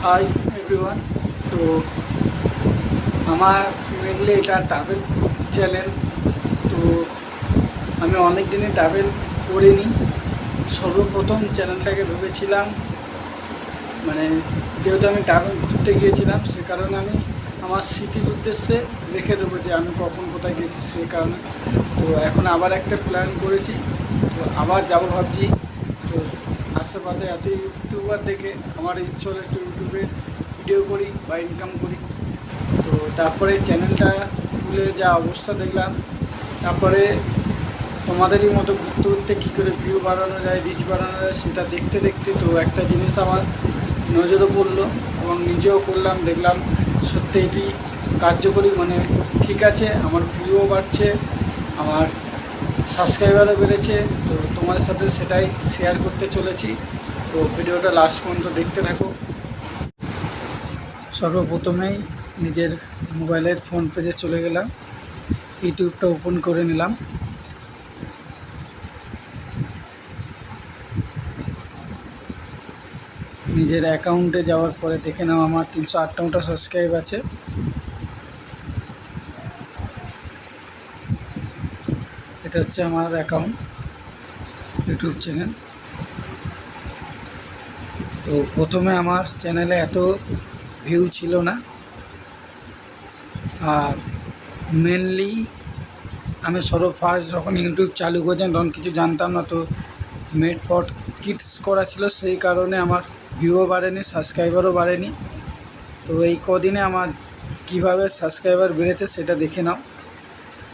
Hi everyone. তো আমার mainly এটা ট্রাভেল চ্যানেল। তো আমি অনেক দিনে ট্রাভেল করিনি। সর্বপ্রথম চ্যানেলটাকে ভেবেছিলাম, মানে যেহেতু আমি ট্রাভেল ঘুরতে গিয়েছিলাম, সে কারণে আমি আমার স্মৃতির উদ্দেশ্যে রেখে দেবো যে আমি কখন কোথায় গেছি, সেই কারণে। তো এখন আবার একটা প্ল্যান করেছি, তো আবার যাবো ভাবছি। তো আশেপাশে এত ইউটিউবার দেখে আমার ইচ্ছে হলো একটু ইউটিউবে ভিডিও করি বা ইনকাম করি। তো তারপরে চ্যানেলটা খুলে যা অবস্থা দেখলাম, তারপরে তোমাদেরই মতো ঘুরতে ঘুরতে কী করে ভিউ বাড়ানো যায়, রিচ বাড়ানো যায়, সেটা দেখতে দেখতে তো একটা জিনিস আমার নজরে পড়লো এবং নিজেও করলাম, দেখলাম সত্যি এটি কার্যকরী, মানে ঠিক আছে। আমার ভিউও বাড়ছে, আমার সাবস্ক্রাইবারও বেড়েছে। তো তোমার সাথে সেটাই শেয়ার করতে চলেছি। তো ভিডিওটা লাস্ট পর্যন্ত দেখতে থাকো। সর্বপ্রথমেই নিজের মোবাইলের ফোন পেজে চলে গেলাম, ইউটিউবটা ওপেন করে নিলাম। নিজের অ্যাকাউন্টে যাওয়ার পরে দেখে নাও আমার 358টা সাবস্ক্রাইব আছে। এটা হচ্ছে আমার অ্যাকাউন্ট, ইউটিউব চ্যানেল। তো প্রথমে আমার চ্যানেলে এত ভিউ ছিল না, আর মেনলি আমি ফার্স্ট যখন ইউটিউব চালু করেছিলাম তখন কিছু জানতাম না। তো মেড ফর কিডস করা ছিল, সেই কারণে আমার ভিউও বাড়েনি, সাবস্ক্রাইবারও বাড়েনি। তো এই কদিনে আমার কিভাবে সাবস্ক্রাইবার বেড়েছে সেটা দেখে নাও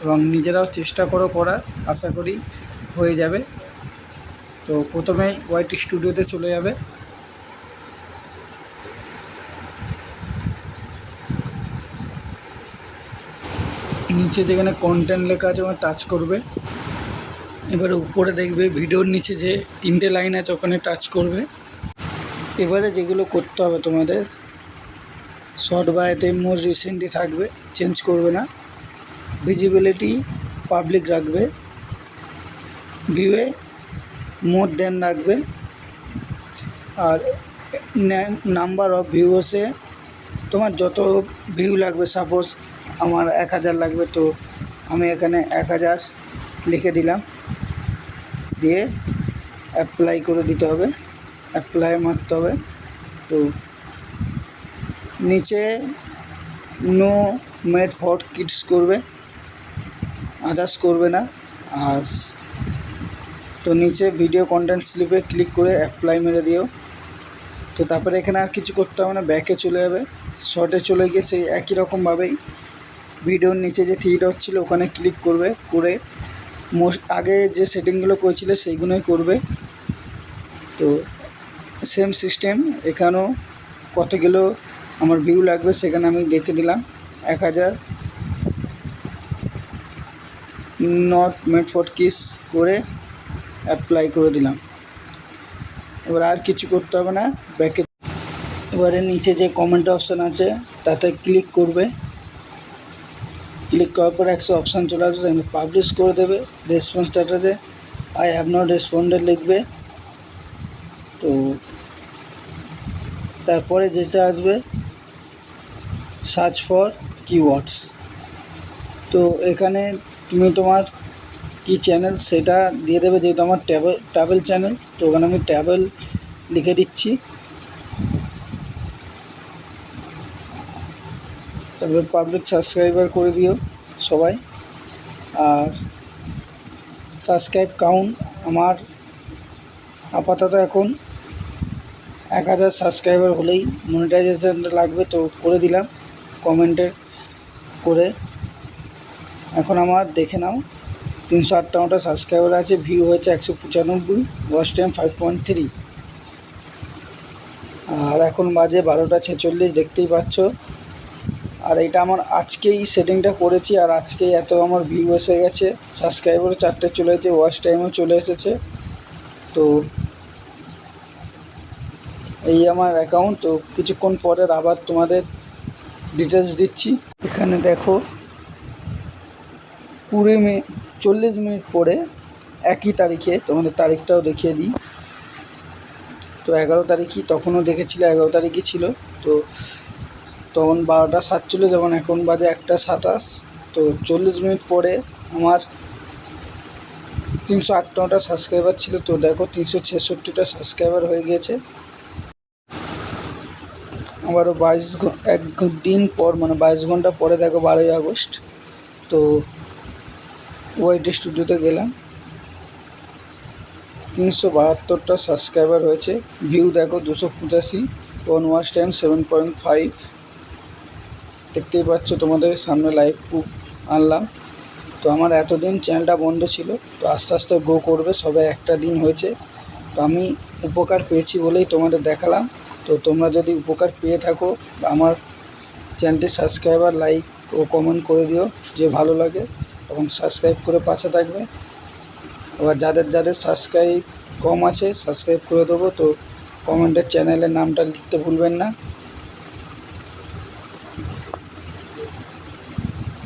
এবং নিজেরাও চেষ্টা করো করার, আশা করি হয়ে যাবে। তো প্রথমেই ওয়াইটি স্টুডিওতে চলে যাবে। নিচে যেখানে কন্টেন্ট লেখা আছে ওখানে টাচ করবে। এবারে উপরে দেখবে ভিডিওর নিচে যে 3টে লাইন আছে, ওখানে টাচ করবে। এবারে যেগুলো করতে হবে তোমাদের, শর্ট বা এতে মোস্ট রিসেন্টলি থাকবে, চেঞ্জ করবে না। ভিজিবিলিটি পাবলিক রাখবে, ভিউয়ে মোর দেন রাখবে, আর নাম্বার অফ ভিউসে তোমার যত ভিউ লাগবে, সাপোজ আমার 1000 লাগবে, তো আমি এখানে 1000 লিখে দিলাম, দিয়ে অ্যাপ্লাই করে দিতে হবে, অ্যাপ্লাই মারতে হবে। তো নিচে নো মেড ফর কিডস করবে, আদার্স করবে না। আর তো নিচে ভিডিও কন্টেন্ট স্লিপে ক্লিক করে অ্যাপ্লাই মেরে দিও। তো তারপরে এখানে আর কিছু করতে হবে না, ব্যাকে চলে যাবে। শর্টে চলে গিয়ে সেই একই রকমভাবেই ভিডিওর নিচে যে 3 ডট ছিল ওখানে ক্লিক করবে, করে আগে যে সেটিংগুলো করেছিলে সেইগুলোই করবে। তো সেম সিস্টেম, এখানেও কতগুলো আমার ভিউ লাগবে সেখানে আমি দেখে দিলাম 1000, নট মেড ফর কিডস করে অ্যাপ্লাই করে দিলাম। এবার আর কিছু করতে হবে না, ব্যাকে। এবারে নিচে যে কমেন্ট অপশান আছে তাতে ক্লিক করবে, ক্লিক করার পর একটা অপশান চলে আসবে, পাবলিশ করে দেবে। রেসপন্স স্ট্যাটাসে আই হ্যাভ নট রেসপন্ডেড লিখবে। তো তারপরে যেটা আসবে সার্চ ফর কিওয়ার্ডস। তো এখানে তুমি তোমার কি চ্যানেল সেটা দিয়ে দেবে, যেহেতু আমার ট্রাভেল চ্যানেল, তো ওখানে আমি ট্রাভেল লিখে দিচ্ছি। তারপরে পাবলিক সাবস্ক্রাইবার করে দিও সবাই। আর সাবস্ক্রাইব কাউন্ট আমার আপাতত এখন 1000 সাবস্ক্রাইবার হলেই মনিটাইজেশনটা লাগবে, তো করে দিলাম কমেন্টে করে। এখন আমার দেখে নাও 358টা সাবস্ক্রাইবার আছে, ভিউ হয়েছে 195, ওয়াচ টাইম 5.3। আর এখন বাজে 12টা 46, দেখতেই পাচ্ছ। আর এটা আমার আজকেই সেটিংটা করেছি, আর আজকেই এত আমার ভিউ এসে গেছে, সাবস্ক্রাইবারও 4টে চলে এসেছে, ওয়াচ টাইমও চলে এসেছে। তো এই আমার অ্যাকাউন্ট। তো কিছুক্ষণ পরে আবার তোমাদের ডিটেলস দিচ্ছি। এখানে দেখো 40 মিনিট পরে একই তারিখে, তোমাদের তারিখটাও দেখিয়ে দিই, তো 11 তারিখই তখনও দেখেছিল 11 তারিখই ছিল। তো তখন 12টা 47, যখন এখন বাজে 1টা 27। তো 40 মিনিট পরে আমার 358টা সাবস্ক্রাইবার ছিল। তো দেখো 366টা সাবস্ক্রাইবার হয়ে গিয়েছে। আবারও এক দিন পর মানে 22 ঘন্টা পরে দেখো 12ই আগস্ট। তো ওয়াইটি স্টুডিওতে গেলাম, 372টা সাবস্ক্রাইবার হয়েছে। ভিউ দেখো 285, অন ওয়াচ টাইম 7.5। দেখতেই পাচ্ছ, তোমাদের সামনে লাইভ প্রুফ আনলাম। তো আমার এতদিন চ্যানেলটা বন্ধ ছিল, তো আস্তে আস্তে গ্রো করবে, সবে একটা দিন হয়েছে। তো আমি উপকার পেয়েছি বলেই তোমাদের দেখালাম। তো তোমরা যদি উপকার পেয়ে থাকো, আমার চ্যানেলটি সাবস্ক্রাইবার, লাইক ও কমেন্ট করে দিও যে ভালো লাগে, এবং সাবস্ক্রাইব করে পাশে থাকবে। এবার যাদের সাবস্ক্রাইব কম আছে সাবস্ক্রাইব করে দেবো। তো কমেন্টের চ্যানেলের নামটা লিখতে ভুলবেন না।